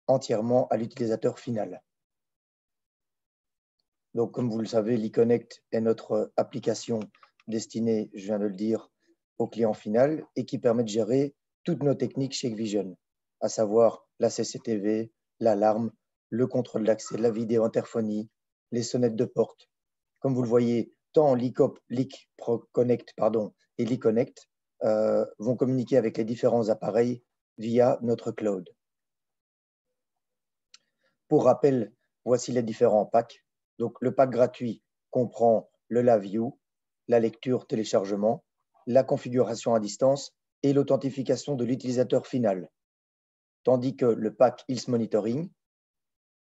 entièrement à l'utilisateur final. Donc, comme vous le savez, l'eConnect est notre application destinée, je viens de le dire, au client final et qui permet de gérer toutes nos techniques chez Hikvision, à savoir la CCTV, l'alarme, le contrôle d'accès, la vidéo interphonie, les sonnettes de porte. Comme vous le voyez, tant l'eConnect et l'eConnect vont communiquer avec les différents appareils via notre cloud. Pour rappel, voici les différents packs. Donc, le pack gratuit comprend le Live View, la lecture téléchargement, la configuration à distance et l'authentification de l'utilisateur final. Tandis que le pack Health Monitoring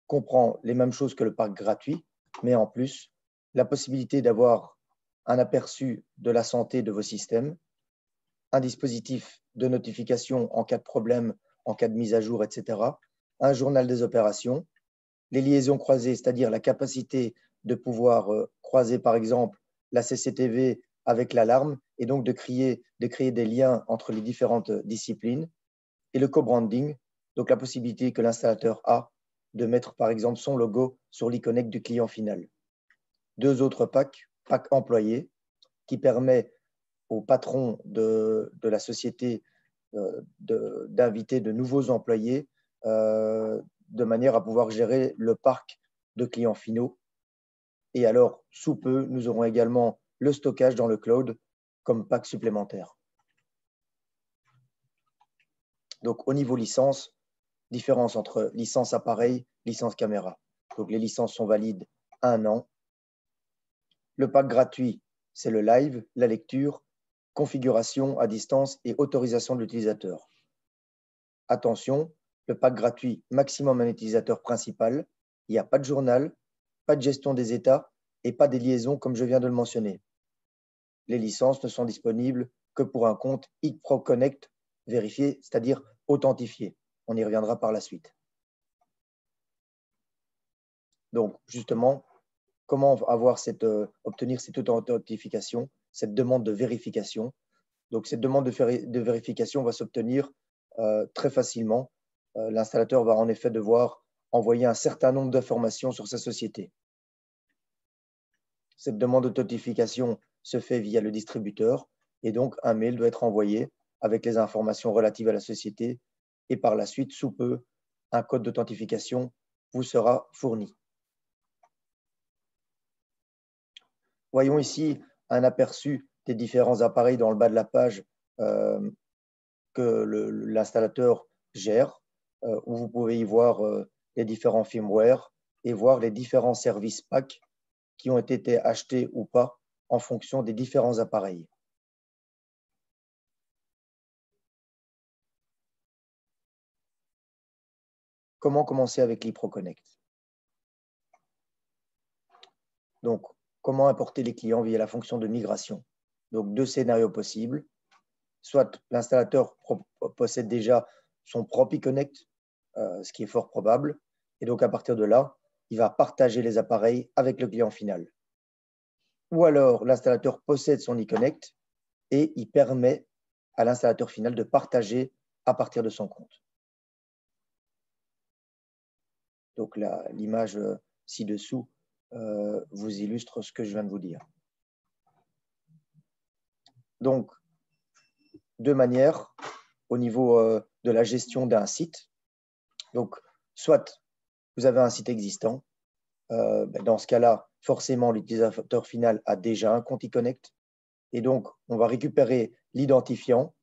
comprend les mêmes choses que le pack gratuit, mais en plus, la possibilité d'avoir un aperçu de la santé de vos systèmes, un dispositif de notification en cas de problème, en cas de mise à jour, etc., un journal des opérations, les liaisons croisées, c'est-à-dire la capacité de pouvoir croiser, par exemple, la CCTV avec l'alarme et donc de créer des liens entre les différentes disciplines, et le co-branding, donc la possibilité que l'installateur a de mettre, par exemple, son logo sur l'eConnect du client final. Deux autres packs, pack employé, qui permet au patron de la société d'inviter de nouveaux employés de manière à pouvoir gérer le parc de clients finaux. Et alors, sous peu, nous aurons également le stockage dans le cloud comme pack supplémentaire. Donc, au niveau licence, différence entre licence appareil, licence caméra. Donc, les licences sont valides 1 an. Le pack gratuit, c'est le live, la lecture, configuration à distance et autorisation de l'utilisateur. Attention, le pack gratuit, maximum un utilisateur principal. Il n'y a pas de journal, pas de gestion des états et pas des liaisons comme je viens de le mentionner. Les licences ne sont disponibles que pour un compte HikPro Connect vérifié, c'est-à-dire authentifié. On y reviendra par la suite. Donc, justement, comment obtenir cette authentification, cette demande de vérification? Donc, cette demande de vérification va s'obtenir très facilement. L'installateur va en effet devoir envoyer un certain nombre d'informations sur sa société. Cette demande d'authentification se fait via le distributeur et donc un mail doit être envoyé avec les informations relatives à la société et par la suite, sous peu, un code d'authentification vous sera fourni. Voyons ici un aperçu des différents appareils dans le bas de la page que l'installateur gère, où vous pouvez y voir les différents firmware et voir les différents services packs qui ont été achetés ou pas en fonction des différents appareils. Comment commencer avec l'ePro Connect? Donc, comment importer les clients via la fonction de migration? Donc, deux scénarios possibles. Soit l'installateur possède déjà son propre eConnect, ce qui est fort probable, et donc à partir de là, il va partager les appareils avec le client final. Ou alors, l'installateur possède son eConnect et il permet à l'installateur final de partager à partir de son compte. Donc l'image ci-dessous vous illustre ce que je viens de vous dire. Donc, deux manières au niveau de la gestion d'un site. Donc, soit vous avez un site existant, dans ce cas-là, forcément, l'utilisateur final a déjà un compte eConnect. Et donc, on va récupérer l'identifiant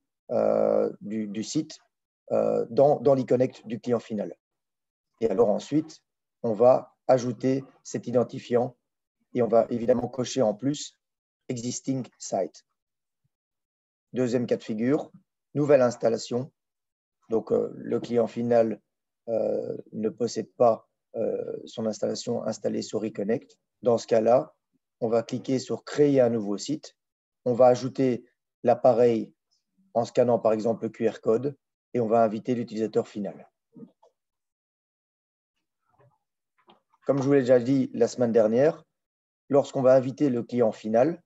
du site dans l'eConnect du client final. Et alors ensuite, on va ajouter cet identifiant et on va évidemment cocher en plus Existing Site. Deuxième cas de figure, nouvelle installation. Donc, le client final ne possède pas son installation installée sur eConnect. Dans ce cas-là, on va cliquer sur Créer un nouveau site. On va ajouter l'appareil en scannant par exemple le QR code et on va inviter l'utilisateur final. Comme je vous l'ai déjà dit la semaine dernière, lorsqu'on va inviter le client final,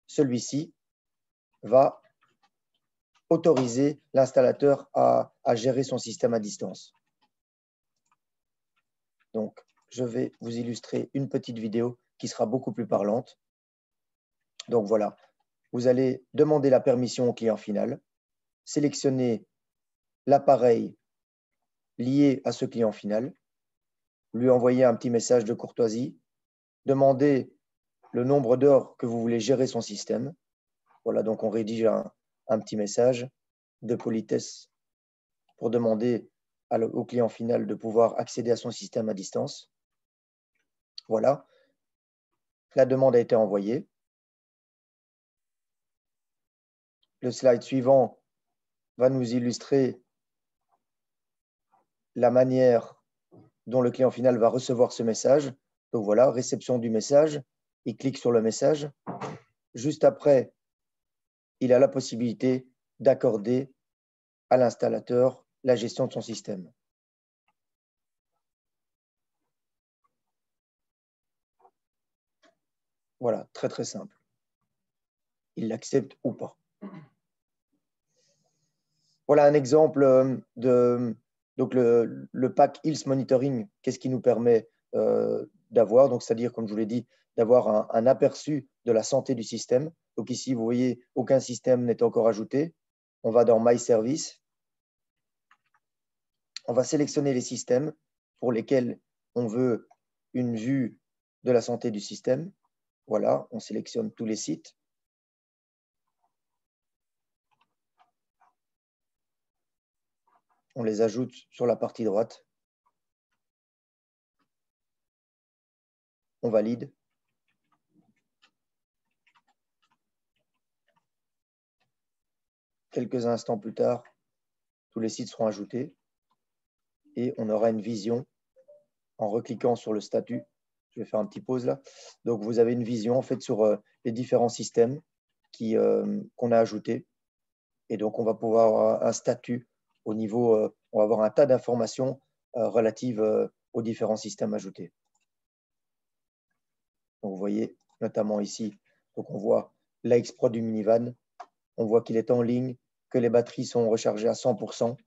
celui-ci va autoriser l'installateur à gérer son système à distance. Donc, je vais vous illustrer une petite vidéo qui sera beaucoup plus parlante. Donc voilà, vous allez demander la permission au client final, sélectionner l'appareil lié à ce client final, lui envoyer un petit message de courtoisie, demander le nombre d'heures que vous voulez gérer son système. Voilà, donc on rédige un petit message de politesse pour demander au client final de pouvoir accéder à son système à distance. Voilà, la demande a été envoyée. Le slide suivant va nous illustrer la manière dont le client final va recevoir ce message. Donc voilà, réception du message, il clique sur le message. Juste après, il a la possibilité d'accorder à l'installateur la gestion de son système. Voilà, très très simple. Il l'accepte ou pas. Voilà un exemple de donc le pack Health Monitoring. Qu'est-ce qui nous permet d'avoir? Donc, c'est-à-dire, comme je vous l'ai dit, d'avoir un aperçu de la santé du système. Donc ici, vous voyez, aucun système n'est encore ajouté. On va dans My Service. On va sélectionner les systèmes pour lesquels on veut une vue de la santé du système. Voilà, on sélectionne tous les sites. On les ajoute sur la partie droite. On valide. Quelques instants plus tard, tous les sites seront ajoutés et on aura une vision en recliquant sur le statut. Je vais faire un petit pause là. Donc, vous avez une vision en fait sur les différents systèmes qu'on a ajoutés. Et donc, on va pouvoir avoir un statut au niveau, on va avoir un tas d'informations relatives aux différents systèmes ajoutés. Donc, vous voyez notamment ici, donc on voit l'AX-Pro du minivan, on voit qu'il est en ligne, que les batteries sont rechargées à 100%.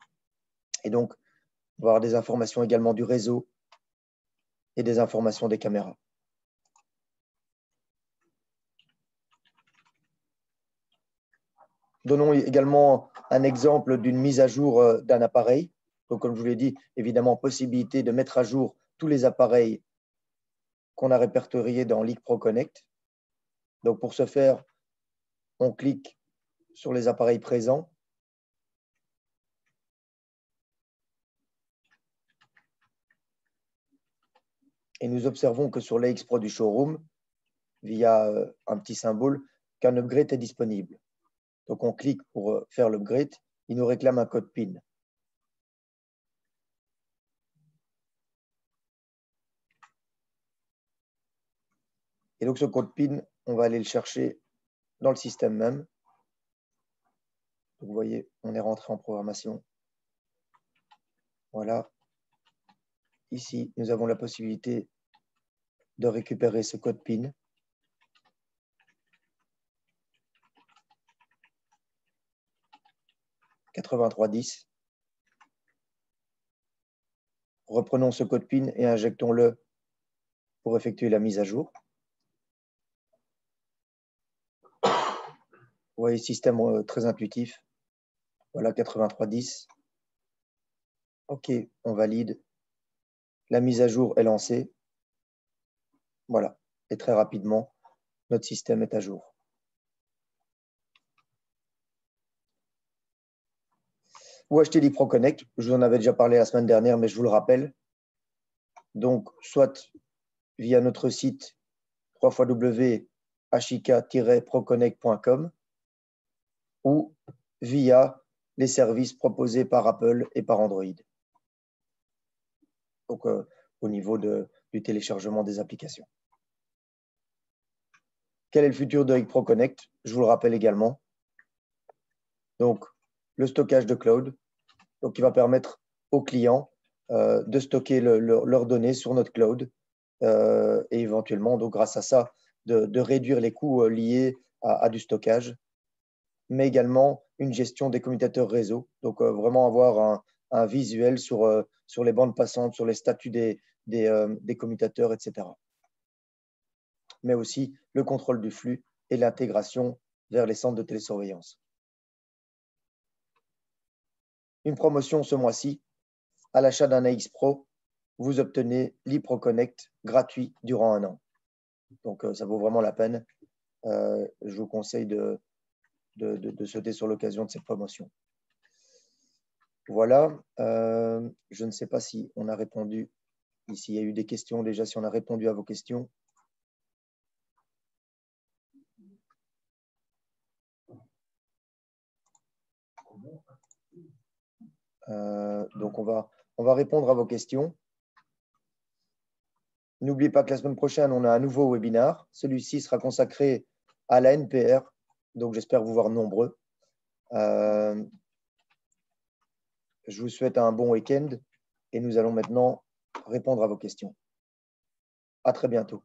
Et donc, on va avoir des informations également du réseau et des informations des caméras. Donnons également un exemple d'une mise à jour d'un appareil. Donc, comme je vous l'ai dit, évidemment, possibilité de mettre à jour tous les appareils qu'on a répertoriés dans Leak Pro Connect. Donc, pour ce faire, on clique sur les appareils présents. Et nous observons que sur l'AX Pro du showroom, via un petit symbole, qu'un upgrade est disponible. Donc, on clique pour faire l'upgrade. Il nous réclame un code PIN. Et donc, ce code PIN, on va aller le chercher dans le système même. Donc, vous voyez, on est rentré en programmation. Voilà. Ici, nous avons la possibilité de récupérer ce code PIN. « 8310 ». Reprenons ce code PIN et injectons-le pour effectuer la mise à jour. Vous voyez, système très intuitif. Voilà, 8310. OK, on valide. La mise à jour est lancée. Voilà, et très rapidement, notre système est à jour. Ou acheter Leak Pro Connect, je vous en avais déjà parlé la semaine dernière, mais je vous le rappelle. Donc, soit via notre site www.hik-proconnect.com ou via les services proposés par Apple et par Android. Donc, au niveau du téléchargement des applications. Quel est le futur de Leak Pro Connect? Je vous le rappelle également. Donc, le stockage de cloud, donc qui va permettre aux clients de stocker leurs données sur notre cloud et éventuellement, donc, grâce à ça, de réduire les coûts liés à du stockage, mais également une gestion des commutateurs réseau. Donc, vraiment avoir un visuel sur les bandes passantes, sur les statuts des commutateurs, etc. Mais aussi le contrôle du flux et l'intégration vers les centres de télésurveillance. Une promotion ce mois-ci, à l'achat d'un AX Pro, vous obtenez l'eProConnect gratuit durant 1 an. Donc, ça vaut vraiment la peine. Je vous conseille de sauter sur l'occasion de cette promotion. Voilà. Je ne sais pas si on a répondu, s'il y a eu des questions déjà, si on a répondu à vos questions. Donc, on va répondre à vos questions. N'oubliez pas que la semaine prochaine, on a un nouveau webinaire. Celui-ci sera consacré à la NPR. Donc, j'espère vous voir nombreux. Je vous souhaite un bon week-end et nous allons maintenant répondre à vos questions. À très bientôt.